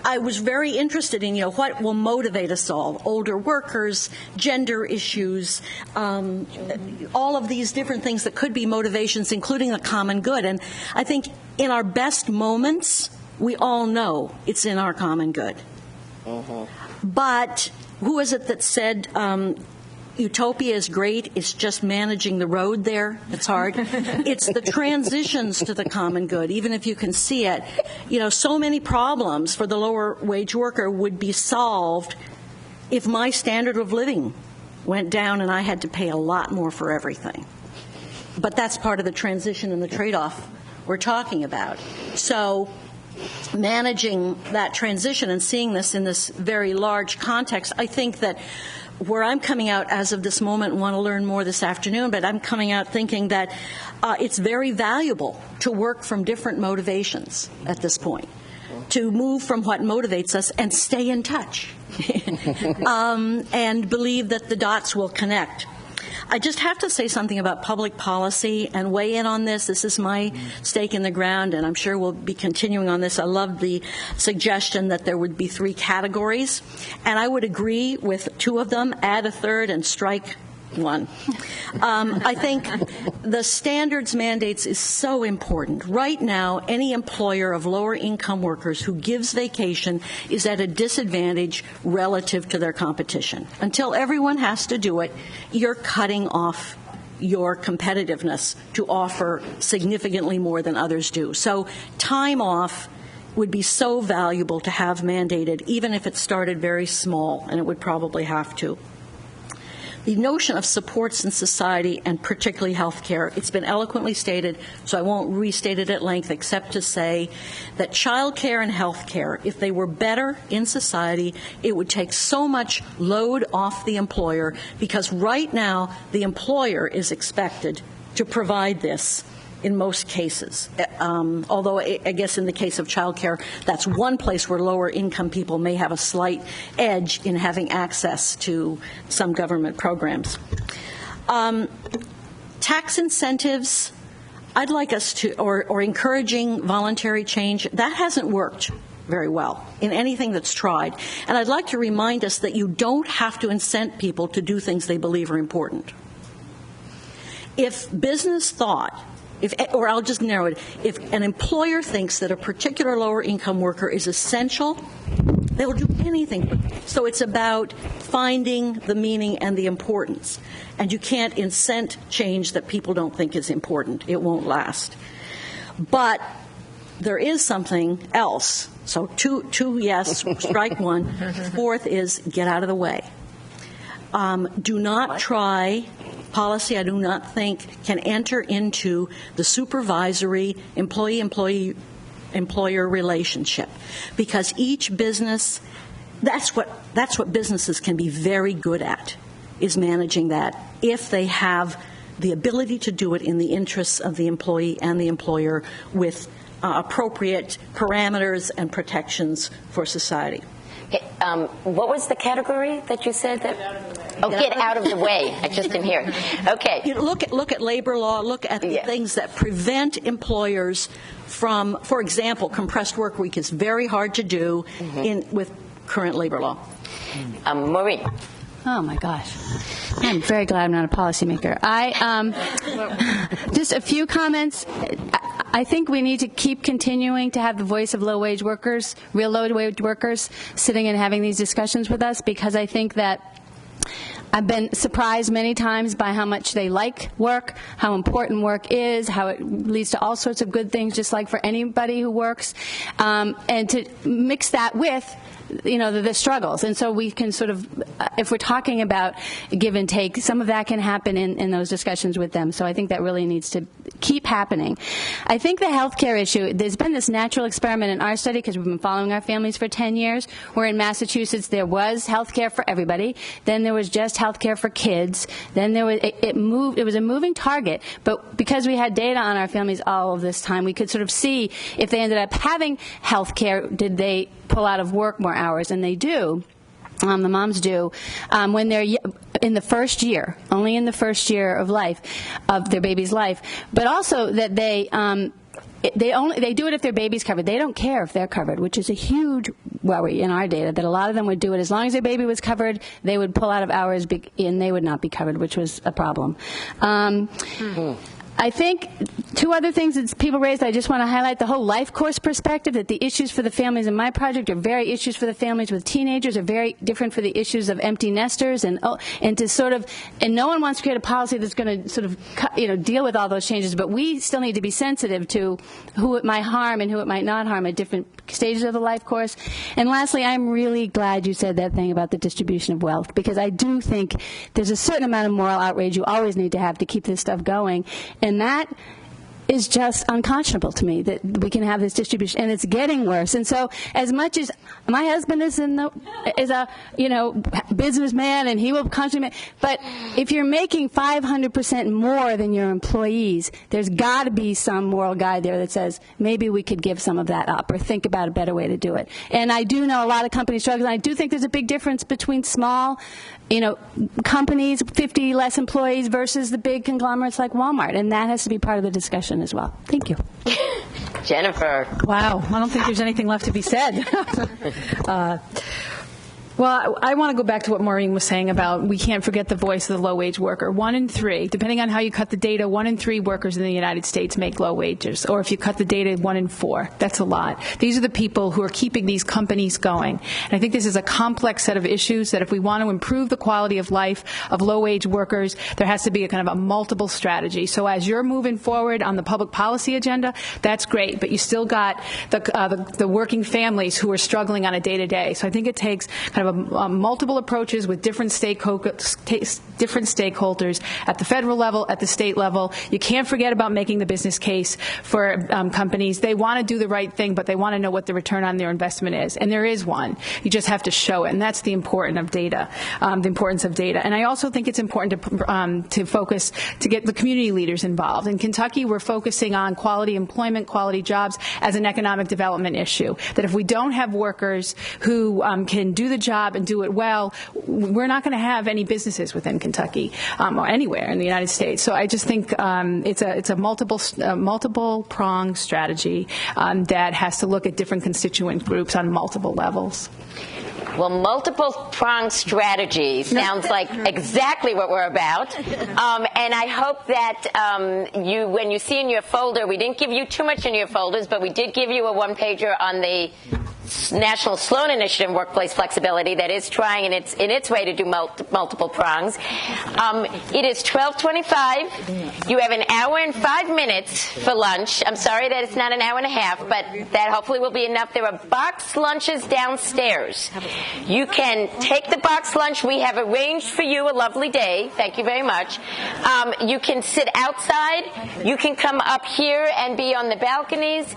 I was very interested in, what will motivate us all, older workers, gender issues, all of these different things that could be motivations, including the common good. And I think in our best moments, we all know it's in our common good. But who is it that said, utopia is great, it's just managing the road there. It's hard. It's the transitions to the common good, even if you can see it. So many problems for the lower wage worker would be solved if my standard of living went down and I had to pay a lot more for everything. But that's part of the transition and the trade-off we're talking about. So managing that transition and seeing this in this very large context, I think that where I'm coming out as of this moment, and want to learn more this afternoon, but I'm coming out thinking that it's very valuable to work from different motivations at this point, to move from what motivates us and stay in touch, and believe that the dots will connect. I just have to say something about public policy and weigh in on this. This is my stake in the ground, and I'm sure we'll be continuing on this. I love the suggestion that there would be 3 categories, and I would agree with 2 of them, add a third and strike 1. I think the standards mandates is so important. Right now, any employer of lower income workers who gives vacation is at a disadvantage relative to their competition. Until everyone has to do it, you're cutting off your competitiveness to offer significantly more than others do. So time off would be so valuable to have mandated, even if it started very small, and it would probably have to. The notion of supports in society, and particularly health care, it's been eloquently stated, so I won't restate it at length, except to say that child care and health care, if they were better in society, it would take so much load off the employer, because right now the employer is expected to provide this in most cases. Although I guess in the case of child care, that's one place where lower income people may have a slight edge in having access to some government programs. Tax incentives, I'd like us to, or encouraging voluntary change, that hasn't worked very well in anything that's tried. And I'd like to remind us that you don't have to incent people to do things they believe are important. If business thought, or I'll just narrow it, if an employer thinks that a particular lower income worker is essential, they will do anything. So it's about finding the meaning and the importance. And you can't incent change that people don't think is important. It won't last. But there is something else. So two yes, strike one. Fourth is get out of the way. Do not try. Policy, I do not think, can enter into the supervisory employee-employer relationship, because each business, that's what businesses can be very good at, is managing that, if they have the ability to do it in the interests of the employee and the employer with appropriate parameters and protections for society. What was the category that you said? That get out of the way. I just didn't hear it. Okay. You look at labor law. Look at the things that prevent employers from, for example, compressed work week is very hard to do with current labor law. Maureen. Oh my gosh. I'm very glad I'm not a policymaker. Just a few comments. I think we need to keep continuing to have the voice of low-wage workers, real low-wage workers, sitting and having these discussions with us, because I think that I've been surprised many times by how much they like work, how important work is, how it leads to all sorts of good things, just like for anybody who works, and to mix that with the struggles. And so we can sort of, if we're talking about give and take, some of that can happen in those discussions with them. So I think that really needs to keep happening. I think the healthcare issue, there's been this natural experiment in our study, because we've been following our families for 10 years, where in Massachusetts there was healthcare for everybody, then there was just healthcare for kids, then there was, it was a moving target, but because we had data on our families all of this time, we could sort of see if they ended up having healthcare, did they pull out of work more hours, and they do. The moms do when they're in the first year, only in the first year of life, of their baby's life, but also that they do it if their baby's covered. They don't care if they're covered, which is a huge worry in our data, that a lot of them would do it as long as their baby was covered. They would pull out of hours and they would not be covered, which was a problem. I think two other things that people raised, I just want to highlight the whole life course perspective, that the issues for the families in my project are very issues for the families with teenagers, are very different for the issues of empty nesters, and to sort of, and no one wants to create a policy that's going to sort of deal with all those changes, but we still need to be sensitive to who it might harm and who it might not harm at different stages of the life course. And lastly, I'm really glad you said that thing about the distribution of wealth, because I do think there's a certain amount of moral outrage you always need to have to keep this stuff going. And that is just unconscionable to me, that we can have this distribution, and it's getting worse. And so, as much as my husband is a businessman, and he will constantly, but if you're making 500% more than your employees, there's got to be some moral guide there that says maybe we could give some of that up, or think about a better way to do it. And I do know a lot of companies struggle, and I do think there's a big difference between small companies, 50 less employees, versus the big conglomerates like Walmart, and that has to be part of the discussion as well. Thank you. Jennifer. Wow, I don't think there's anything left to be said. Well, I want to go back to what Maureen was saying about we can't forget the voice of the low-wage worker. 1 in 3, depending on how you cut the data, 1 in 3 workers in the United States make low wages. Or if you cut the data, 1 in 4. That's a lot. These are the people who are keeping these companies going. And I think this is a complex set of issues that if we want to improve the quality of life of low-wage workers, there has to be a kind of a multiple strategy. So as you're moving forward on the public policy agenda, that's great, but you still got the working families who are struggling on a day-to-day. So I think it takes kind of a multiple approaches with different stakeholders at the federal level, at the state level. You can't forget about making the business case for companies. They want to do the right thing, but they want to know what the return on their investment is, and there is one. You just have to show it, and that's the importance of data. And I also think it's important to focus to get the community leaders involved. In Kentucky, we're focusing on quality employment, quality jobs as an economic development issue. That if we don't have workers who can do the job and do it well, we're not going to have any businesses within Kentucky or anywhere in the United States. So I just think it's a multiple pronged strategy that has to look at different constituent groups on multiple levels. Well, multiple-pronged strategy sounds like exactly what we're about. And I hope that when you see in your folder, we didn't give you too much in your folders, but we did give you a one-pager on the National Sloan Initiative Workplace Flexibility that is trying in its way to do multiple prongs. It is 12:25. You have an hour and 5 minutes for lunch. I'm sorry that it's not an hour and a half, but that hopefully will be enough. There are boxed lunches downstairs. You can take the boxed lunch. We have arranged for you a lovely day. Thank you very much. You can sit outside. You can come up here and be on the balconies.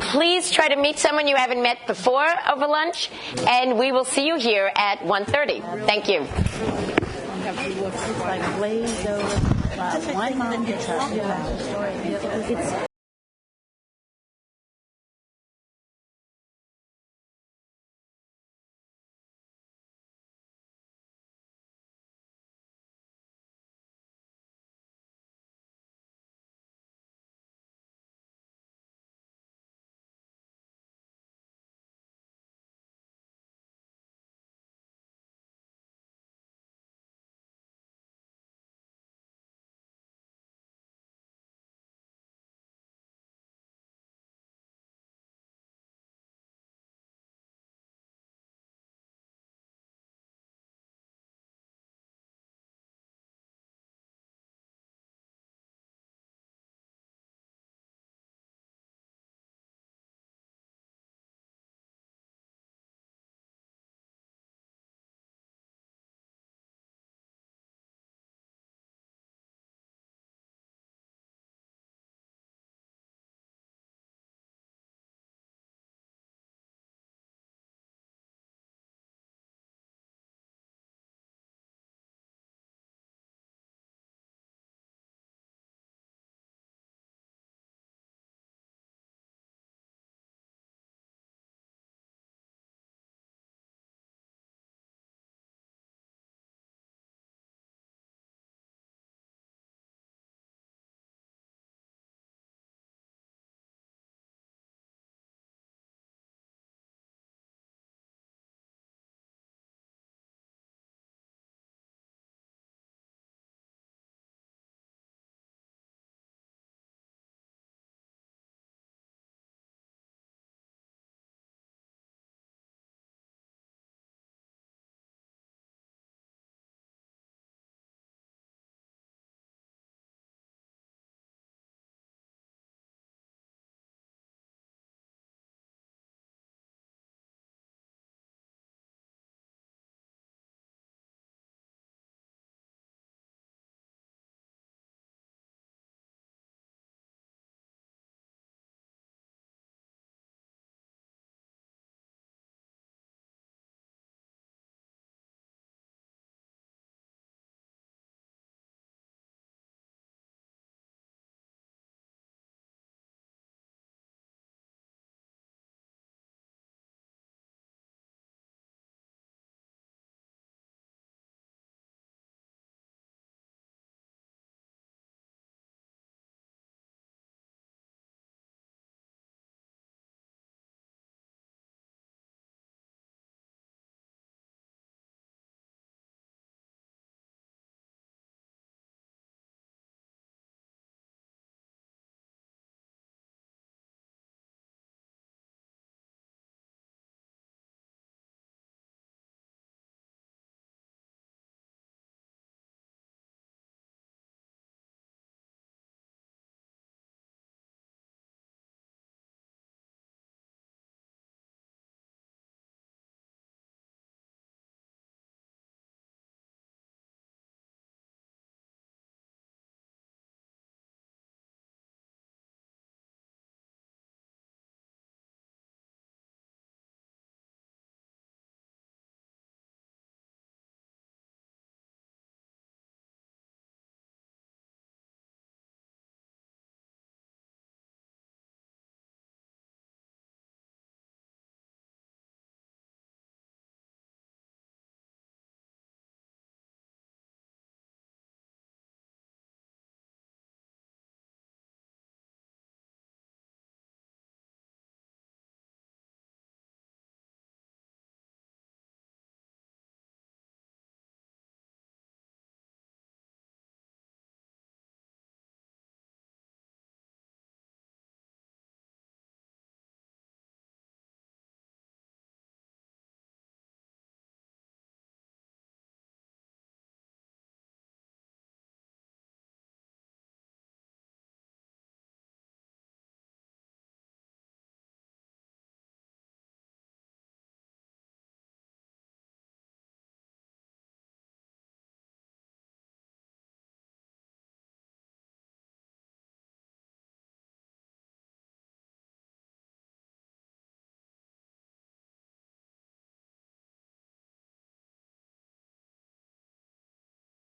Please try to meet someone you haven't met before over lunch, and we will see you here at 1:30. Thank you.